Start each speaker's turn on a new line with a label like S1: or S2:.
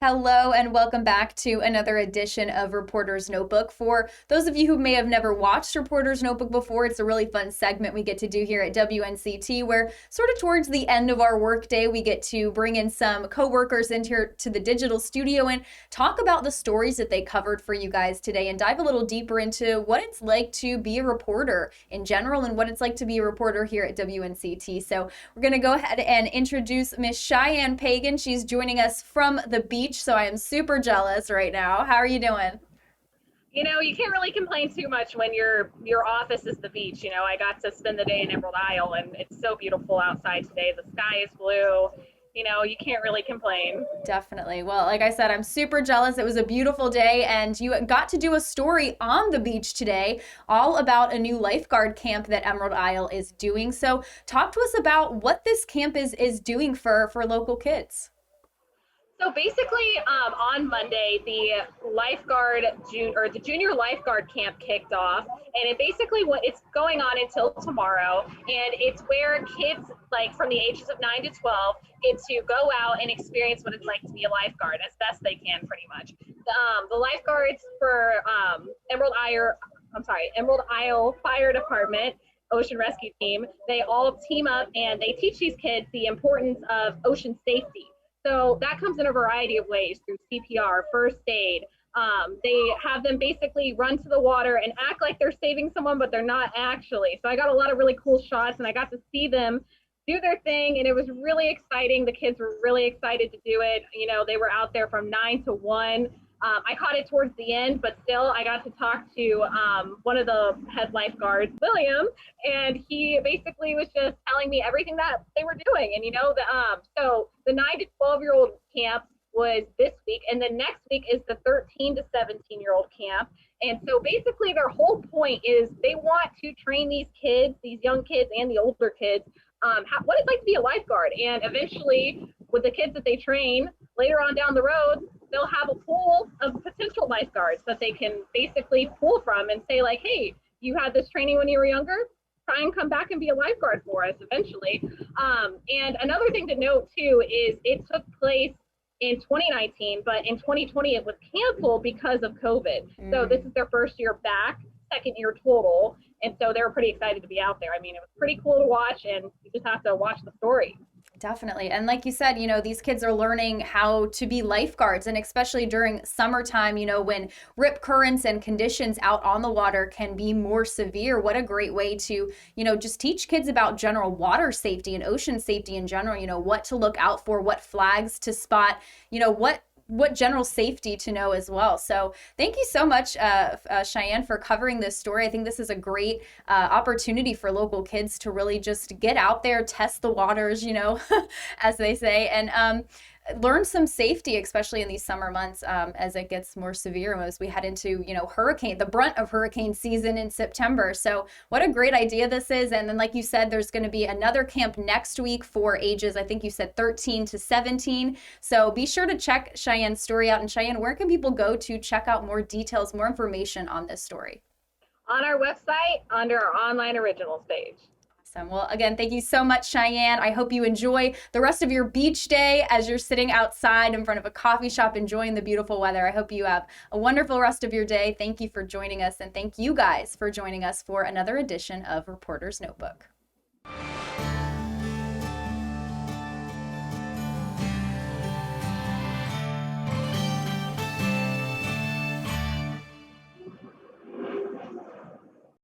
S1: Hello and welcome back to another edition of Reporter's Notebook. For those of you who may have never watched Reporter's Notebook before, it's a really fun segment we get to do here at WNCT where sort of towards the end of our workday, we get to bring in some coworkers into here to the digital studio and talk about the stories that they covered for you guys today and dive a little deeper into what it's like to be a reporter in general and what it's like to be a reporter here at WNCT. So we're going to go ahead and introduce Miss Cheyenne Pagan. She's joining us from the beach, so I am super jealous right now. How are you doing?
S2: You can't really complain too much when your office is the beach. I got to spend the day in Emerald Isle, and it's so beautiful outside today. The sky is blue. You can't really complain.
S1: Definitely. Well, like I said, I'm super jealous. It was a beautiful day, and you got to do a story on the beach today, all about a new lifeguard camp that Emerald Isle is doing. So, talk to us about what this camp is doing for local kids.
S2: So basically, on Monday, the the junior lifeguard camp kicked off, and it's going on until tomorrow, and it's where kids like from the ages of 9 to 12 get to go out and experience what it's like to be a lifeguard as best they can, pretty much. The lifeguards for Emerald Isle Fire Department. Ocean Rescue Team, they all team up and they teach these kids the importance of ocean safety. So that comes in a variety of ways through CPR, first aid. They have them basically run to the water and act like they're saving someone, but they're not actually. So I got a lot of really cool shots and I got to see them do their thing, and it was really exciting. The kids were really excited to do it. They were out there from 9 to 1. I caught it towards the end, but still, I got to talk to one of the head lifeguards, William, and he basically was just telling me everything that they were doing. And so the 9 to 12-year-old camp was this week, and then next week is the 13 to 17-year-old camp. And so basically, their whole point is they want to train these kids, these young kids, and the older kids, what it's like to be a lifeguard. And eventually, with the kids that they train later on down the road, they'll have a pool of potential lifeguards that they can basically pull from and say, like, hey, you had this training when you were younger, try and come back and be a lifeguard for us eventually. And another thing to note too is it took place in 2019, but in 2020 it was canceled because of COVID. So this is their first year back, second year total, and so they were pretty excited to be out there. I mean, it was pretty cool to watch, and you just have to watch the story.
S1: Definitely. And like you said, these kids are learning how to be lifeguards. And especially during summertime, when rip currents and conditions out on the water can be more severe, what a great way to, just teach kids about general water safety and ocean safety in general, what to look out for, what flags to spot, what general safety to know as well. So thank you so much, Cheyenne, for covering this story. I think this is a great opportunity for local kids to really just get out there, test the waters, as they say, and learn some safety, especially in these summer months as it gets more severe and as we head into, the brunt of hurricane season in September. So what a great idea this is. And then, like you said, there's going to be another camp next week for ages, I think you said 13 to 17. So be sure to check Cheyenne's story out. And Cheyenne, where can people go to check out more details, more information on this story?
S2: On our website, under our online originals page.
S1: Awesome. Well, again, thank you so much, Cheyenne. I hope you enjoy the rest of your beach day as you're sitting outside in front of a coffee shop enjoying the beautiful weather. I hope you have a wonderful rest of your day. Thank you for joining us, and thank you guys for joining us for another edition of Reporter's Notebook.